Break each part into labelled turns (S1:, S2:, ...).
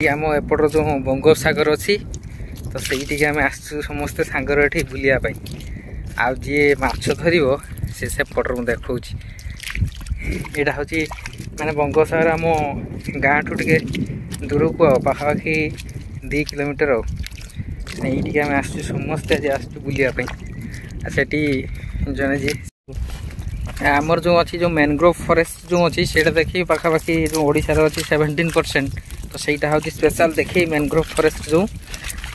S1: आम एपटर जो बंगोपसागर अच्छी तो सही आम आसू समस्ते सांगर ये बुलायापी आउ जी माछ धर से सेपटर मुझे देखा यहाँ हूँ माने बंगोपसागर आम गाँ ठू टे दूर को पाखापाखि 2 किलोमीटर ये आम आसू समस्ते आज आसू बुलायापी से जने जी आमर जो अच्छी जो मैनग्रोव फॉरेस्ट जो अच्छी से देखिए पाखापाखि जो ओडिशार अच्छी 17% तो सहीटा हूँ स्पेशल देखिए मैनग्रोव फॉरेस्ट जो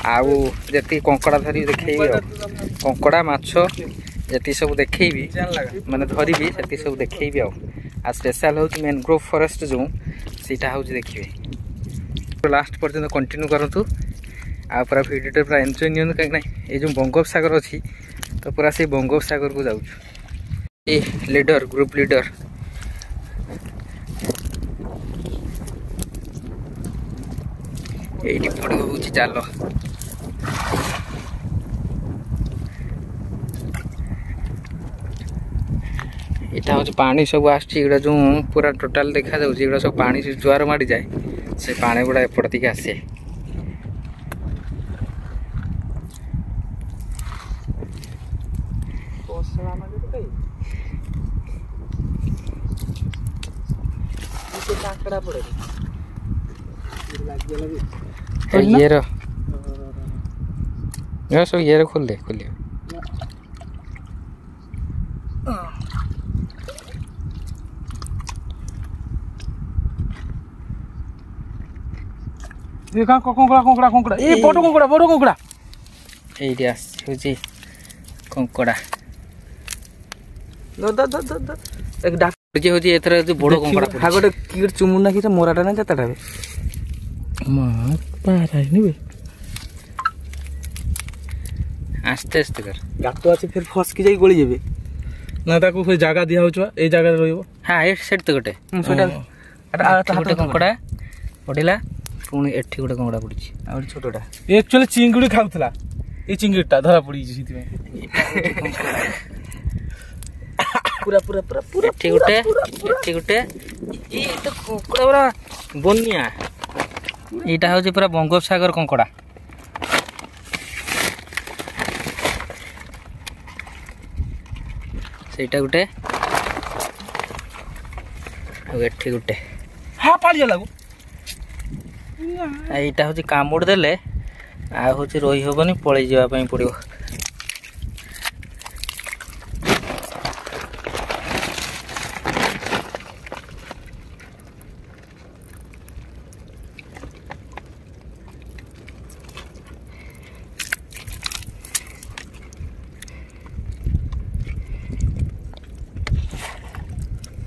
S1: आउ जी कंकड़ा धरी देखी कंकड़ा माछ जी सब देखी माने धरबी से सब देखी आ स्पेशल हूँ मैनग्रोव फॉरेस्ट जो सीटा हूँ देखिए लास्ट पर्यटन कंटिन्यू करूँ आ पूरा भिडियो पूरा एंजॉय नि कहीं ये जो बंगोपसागर अच्छी तो पूरा से बंगोपसागर को जाऊँ ये लीडर ग्रुप लीडर ये पड़ हूँ चाल यहाँ हूँ पानी सब आड़ा जो पूरा टोटाल देखा जाए सब पानी जुआर माड़ी जाए से पानी गुड़ा एपट दिखे आसे ये सब ये खोल दे खोलिए
S2: देखा कंकड़ा कंकड़ा कंकड़ा ए बड़ कंकड़ा
S1: एइडी आसी कंकड़ा
S2: द द द द एक डाक
S1: जे होजी एथरा जो बड़ कंकड़ा
S2: हा गोटे की चुमुना की मोराटा ना जताटा बे मा पारा निबे
S1: आस्ते आस्ते कर
S2: गातो আছে फिर फस की जाई गली जेबे ना ताको फिर जगह दिया होचवा ए जगह रे रहइबो
S1: हां ए सेट तो गोटे
S2: सेटा
S1: गोटे कंकड़ा पड़िला पुणी एठी गोटे कंकड़ा पड़ी आ छोटोटा
S2: एक्चुअली चिंगुड़ी खाउथला ए चिंगुड़ीटा धरा पड़ी सीति में पूरा पूरा पूरा पूरा
S1: एठी गोटे ए तो कंकड़ा पूरा बनिया एटा हो पूरा बंगोपसागर कंकड़ा सेटा गोटे एठी गोटे
S2: हां पालिया लागो
S1: यहाँ हूँ कामुड़ देले आ हूँ रही हेनी पलि जावाई पड़ो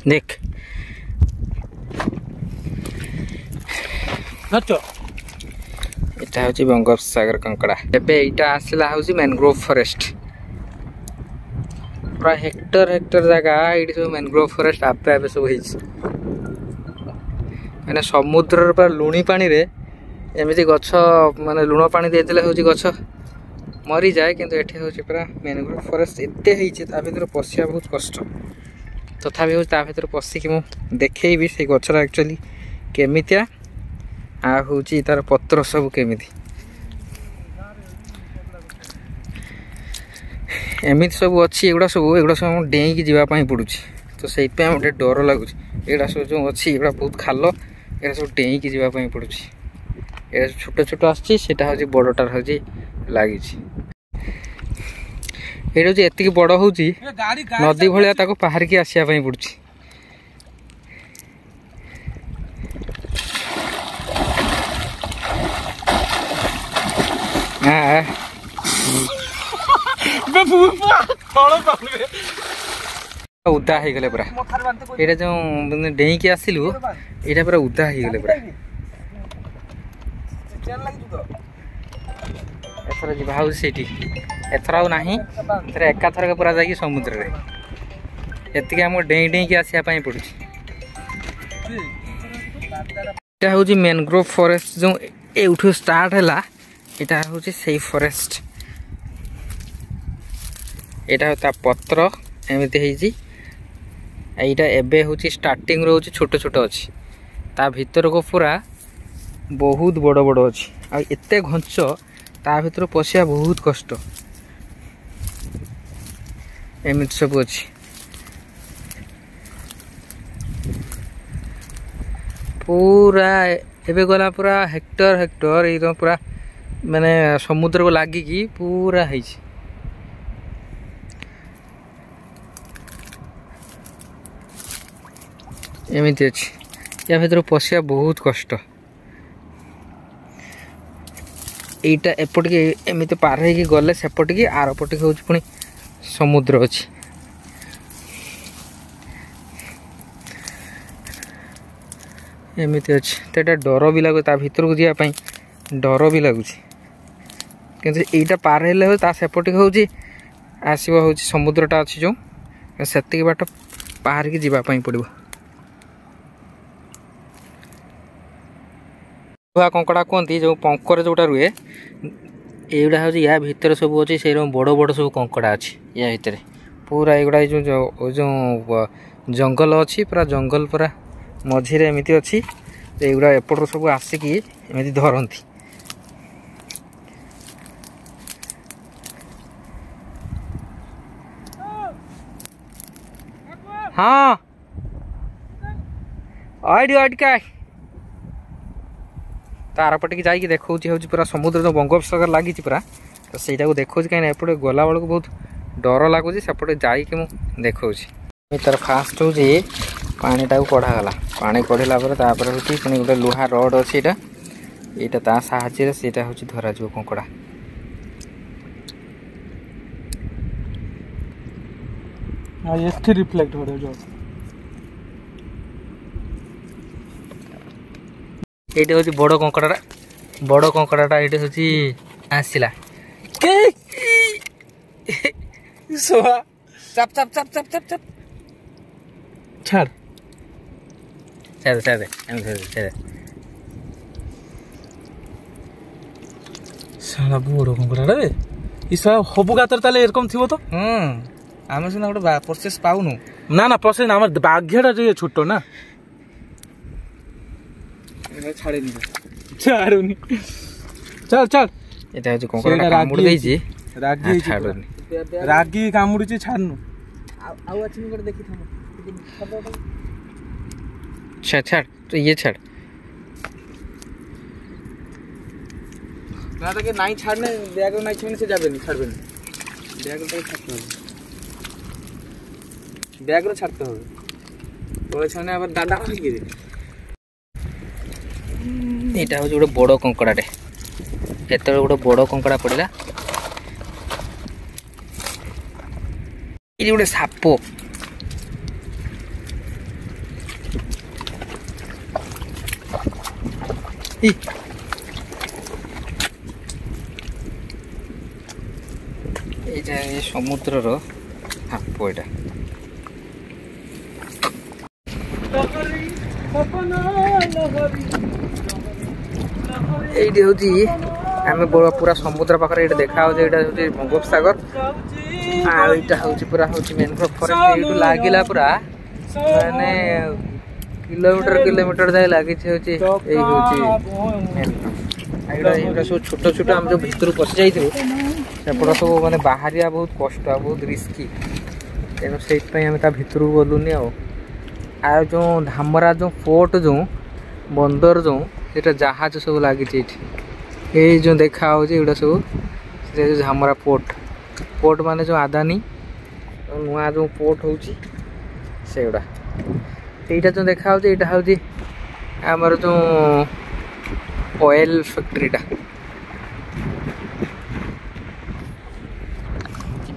S1: देख এটা হচ্ছে বঙ্গোপসাগর कंकड़ा एबे एटा आसला हूँ मैनग्रोव फॉरेस्ट पूरा हेक्टर हेक्टर जगह ये सब मैनग्रोव फॉरेस्ट आपे आपे सब मैंने समुद्र पूरा लुणी पानी रे एमती गछ माने लुण पानी देते हूँ गछ मरी जाए किंतु एठी हूँ पूरा मैनग्रोव फॉरेस्ट एते ता भीतर पशिया बहुत कष्ट तथापि हूँ ता भीतर पशिकी मु देखी से गछरा एक्चुअली केमितिया आ हूँ तार पत्र सब केमिति एमती सब अच्छी एगुड़ा सब डेई जावाई पड़ू तो से गोटे डर लगुच एगुड़ा सब जो अच्छी एगुड़ा बहुत खाल एगुड़ा सब डेई जावाई पड़ू ये छोट छोट आसा हूँ बड़टार हूँ लगी ये एति बड़ हूँ नदी भाया पहाड़ की आसापी पड़ू उदा हो गले पूरा ये जो डेई आसलु ये पूरा उदा हो गले पूरा एथर जी से एथर आना एका थरक पूरा जा समुद्र में एति आम डेई डेई आसापी पड़ू यहाँ हूँ मैनग्रोव फॉरेस्ट जो एठू स्टार्ट है यहाँ हूँ से फॉरेस्ट यहाँ ता पत्र एमती यहाँ एबे हूँ स्टार्टिंग रोचे छोट छोट अच्छी ता भीतर को पूरा बहुत बड़ बड़ अच्छी आते घंच ता भर पशिया बहुत कष्ट एमती सब अच्छी पूरा एबे गला पूरा हेक्टर हेक्टर ये पूरा माने समुद्र को लागिकी पूरा है एमती अच्छी या भर पशिया बहुत कष्ट यहीटा एपटिके एमती पार हो गले सेपटिकी आर पटिके हूँ पुणी समुद्र अच्छी एमती अच्छी तो यहाँ डर भी लगुच भर को जावाई डर भी लगुच कि यहीटा पार हेले सेपटे हूँ आसब हूँ समुद्रटा अच्छी जो से बाट बाहर की जावाई पड़ो लुहा कंकड़ा कहती जो पंकर जोटा रुए युवा हूँ या भितर सब अच्छे से बड़ बड़ सब कंकड़ा अच्छी या भितर पूरा युवा जो जंगल अच्छी पूरा जंगल पूरा मझीरे एमती अच्छी युवा एपट सब आसिकी एमती धरती हाँ अटका तार पटिकी जाकि देखा हूँ पूरा समुद्र जो बंगोपसागर लगी पूरा तो सहीटा को देखा कहीं एपटे गला बेलू बहुत डर लगुच सेपटे जाकि मुझे देखा तार फास्ट हूँ पानीटा कढ़ागला पानी कढ़ला हूँ पुणी गोटे लुहा रड अच्छी यहाँ ता साहाଯ୍य से हूँ धरा जो कंकड़ा
S2: रिफ्लेक्ट हो
S1: ये हूँ बड़ कंकड़ाटा ये हूँ आसला
S2: चाप चाप चाप चाप चाप चाप छाड़
S1: छाड़ छाड़
S2: साला बड़ कंकड़ा रे हबु गातर ताले एरकम थी तो
S1: आम सीना गोटे प्रोसेस पाऊनु
S2: ना ना प्रोसेस आम बाघ्यटा जो छोट ना
S1: छाड़ेनी
S2: छाड़ुनी चल चल
S1: এটা হচ্ছে কঙ্কড়াটা কামড় দেইছি
S2: রাগি
S1: ছাড়ুনি
S2: রাগি কামড়ুছি ছাড়নু
S1: আউ আছে নি করে দেখি থামো ছাড় ছাড় তো ये ছাড়
S2: না তাকে নাই ছাড়নে ব্যাগ নাই ছাড়নে সে যাবে না ছাড়বে না ব্যাগটাকে ছাড়তে হবে ব্যাগটা ছাড়তে হবে ওই ছাড়নে আবার দাদা লিখে দে
S1: এটা হচ্ছে গোটে বড় কঙ্কড়াটে যেতবে গোটে বড় কঙ্কড়া পড়া এটি গোটে সাপ এইটা এই সমুদ্রর সাপ এটা এইটি হচ্ছে আমি पूरा समुद्र पाखे ये देखा ये बंगोपसागर आईटा हूँ पूरा हूँ मैनग्रोव फॉरेस्ट ये लगिला पूरा माने किलोमीटर किलोमीटर जाए लगी सब छोट छोट आम जो भर पशि जाइए सेपट सब माने बाहरिया बहुत कष्ट बहुत रिस्की तेणु से भर गलुनि आ जो धामरा जो फोर्ट जो बंदर जो ये जहाज सब लगी ये जो देखा होगा सब धामरा पोर्ट पोर्ट माने जो आदानी नुआ जो पोर्ट हो सेगुड़ा यहाँ जो देखा यहाँ हूँ आमर जो ऑयल फैक्ट्रीटा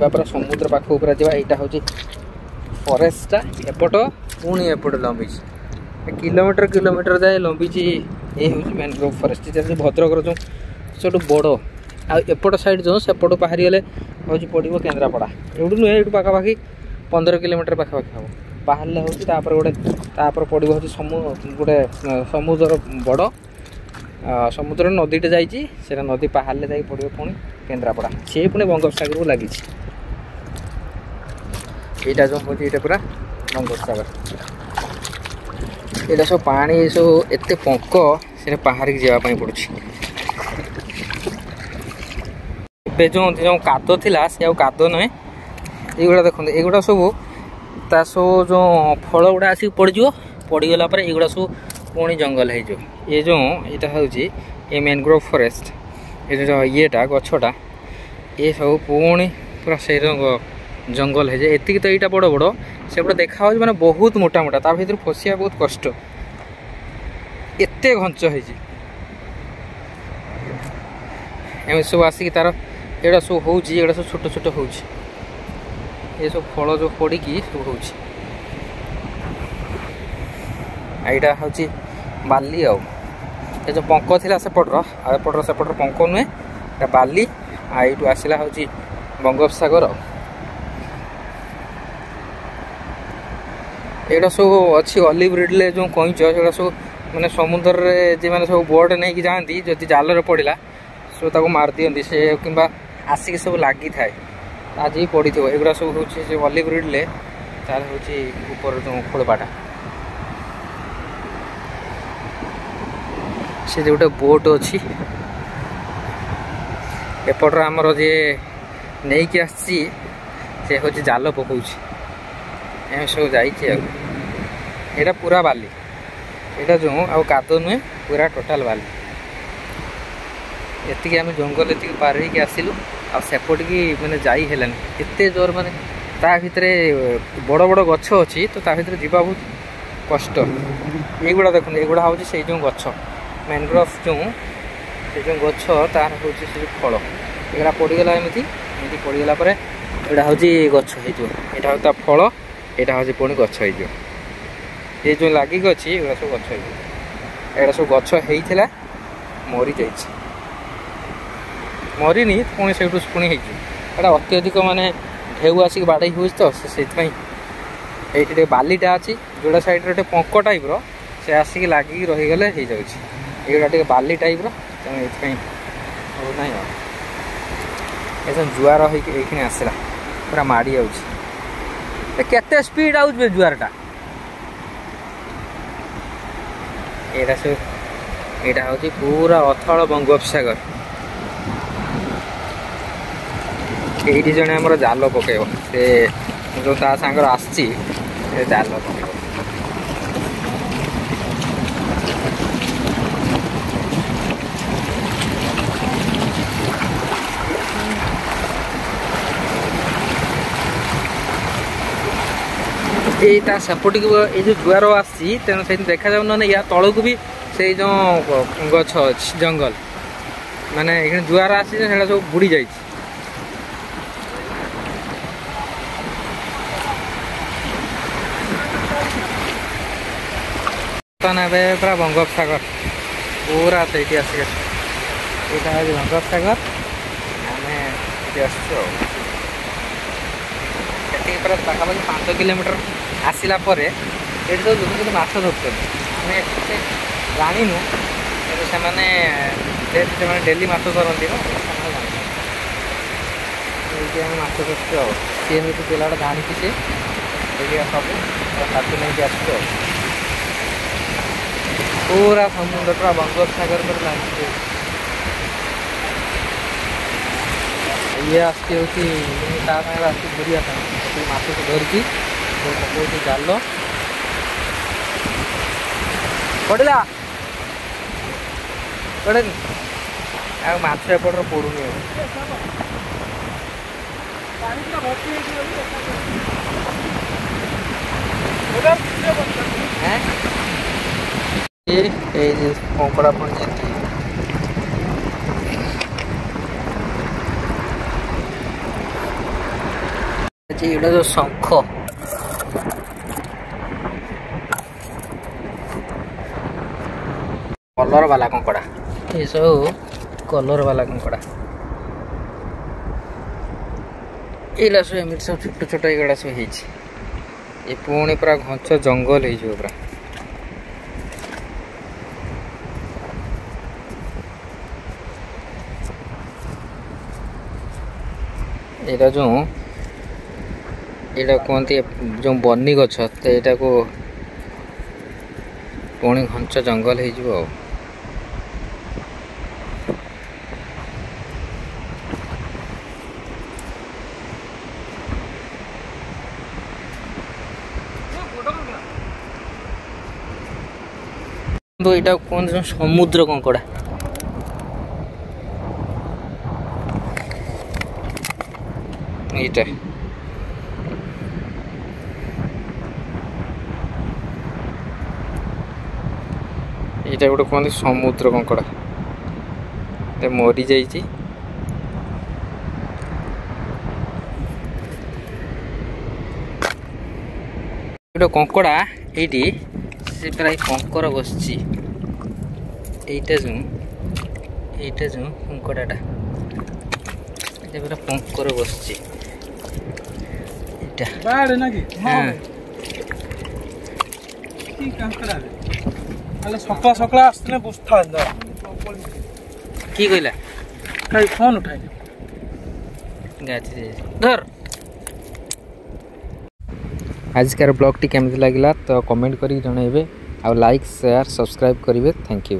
S1: पूरा समुद्र पाख पूरा जावा यहाँ हूँ फॉरेस्टा एपट पुणी एपट लंबी किलोमीटर किलोमीटर जाए लंबी ये हूँ मैनग्रोव फॉरेस्ट जैसे भद्रक जो सब बड़ आएपट साइड जो सेपट बाहरी गले हूँ पड़ो केन्द्रापड़ा एवं नुहे ये पाखापाखि 15 किलोमीटर पाखापाखि हम बाहर हूँ गोटे पड़ो हूँ गोटे समुद्र बड़ समुद्र नदीटे जाइए नदी बाहर जाए पड़ो पुणी केन्द्रापड़ा सी पुणी बंगोपसागर को लगी यहाँ जो हूँ ये पूरा बंगोपसागर यहाँ सब पानी सब एत पंक से बाहर जावाई पड़ुछ जो कादो थिला से आ कादो नुहे युवा देखते युवा सब ता सब जो फल गुड़ा आसिक पड़गला युवा सब पुणी जंगल हो ये जो यहाँ हूँ ये मैनग्रोव फॉरेस्ट ये जो येटा गछटा ये सब पुणी पूरा से जंगल है एति तो यहाँ बड़ बड़ से पूरा देखा मैंने बहुत मोटा मोटा ता भर फसिया बहुत कष्ट एते घंच हो सब आसिक तार एड़ा सब हो सब छोट छोट हो ये सब फल जो पड़ी सब हो यहाँ हूँ बाली आ जो पंक थी सेपटर सेपटर पंक नुहे बाली आईटू आसला हूँ बंगोपसागर एटा सब अच्छी ऑलिव रिडले जो कईच से सब मैंने समुद्र रे मैंने सब बोर्ड नहीं कि जाती जदि जाल पड़ा सब मार दिखती से कि आसिक सब लगी थाए आज ही पड़ी थो एगुड़ा सब हूँ ऑलिव रिडले तार हूँ ऊपर जो खोलपाटा से जो गोटे बोट अच्छी एपटर आमर जे नहीं कि आसी से हूँ जाल पकाऊ एम सब जा पूरा बाली यहाँ जो आ कादो नुहे पूरा टोटाल बाली एति आम जंगल एति पार हो आसिलु आसेपट की मैंने जाई हेलानी एते जोर माने ता भितर बड़ बड़ गछ अच्छी तो ता भितर जीवा बहुत कष्ट युवा देखते युवा हूँ से जो गछ मैनग्रोव जो गछ तार हूँ से फल यहाँ पड़गला एमती पड़गला यहाँ हूँ गछ हो फल यहाँ हूँ पुणी गछ हो ये जो लगिक अच्छी एगुड़ा सब गछ एगुड़ा सब गछ होता मरी जा मरीनी पुणी से पुणी होता अत्यधिक माने ढेउ आसिक बाड़े हुए तो से ये बालीटा अच्छी जोड़ा साइड रे पंक टाइप से आसिक लगिक रहीगले हो जाए बाली टाइप तेनाली होना ये जुआर होने आसला पूरा माड़ी आते स्पीड आउट जुआरटा यहाँ सब यहाँ हूँ पूरा अथल बंगोपसागर ये जड़े आम जाल पकेब से जो ता सांगर आसी जाल पकेब ये सेपट ये जो जुआर आसी तेणु से देखा जाऊ ना या तलू भी से जो गछ जंगल माने ये जुआर आसी सब बुड़ी जा पूरा बंगोपसागर पूरा से आसिक यहाँ हूँ बंगोपसागर आम पूरा पाखापाखि 5 किलोमीटर आसला ये सब लोग माछ धरते जानू से डेली माछ धरती ना माछ धरते सी एमती पिलाटा जानी सी सब हाथ नहीं आस पूरा समुद्र पूरा बंगोपसागर पर लगी ये आसती बुढ़िया माछ को धरिकी पकड़ जाल पड़ा पड़े माछ एपटर पड़ूनी कंकड़ा पड़ जाती ये जो शंख कलर वाला कंकड़ा ये सब कलर वाला कंकड़ा ये सब एमती सब छोट छोट ये सब ये पुणी पूरा घंच जंगल हो पूरा यहाँ जो यहाँ कहते जो बनी गछ तो यहाँ को पुणी घंच जंगल हो तो यहाँ कौन समुद्र कंकड़ा ये गोटे कहते समुद्र कंकड़ा मरी जा कंकड़ा ये प्राय कंकर बस जो कंकड़ाटा पूरा कंकर बस
S2: सकाल सकाल आसने बसता
S1: कि कहला
S2: फोन उठाई
S1: धर आजकार ब्लॉग टी केमती लगिला तो कमेंट करी जनइबे आ लाइक शेयर सब्सक्राइब करेंगे थैंक यू।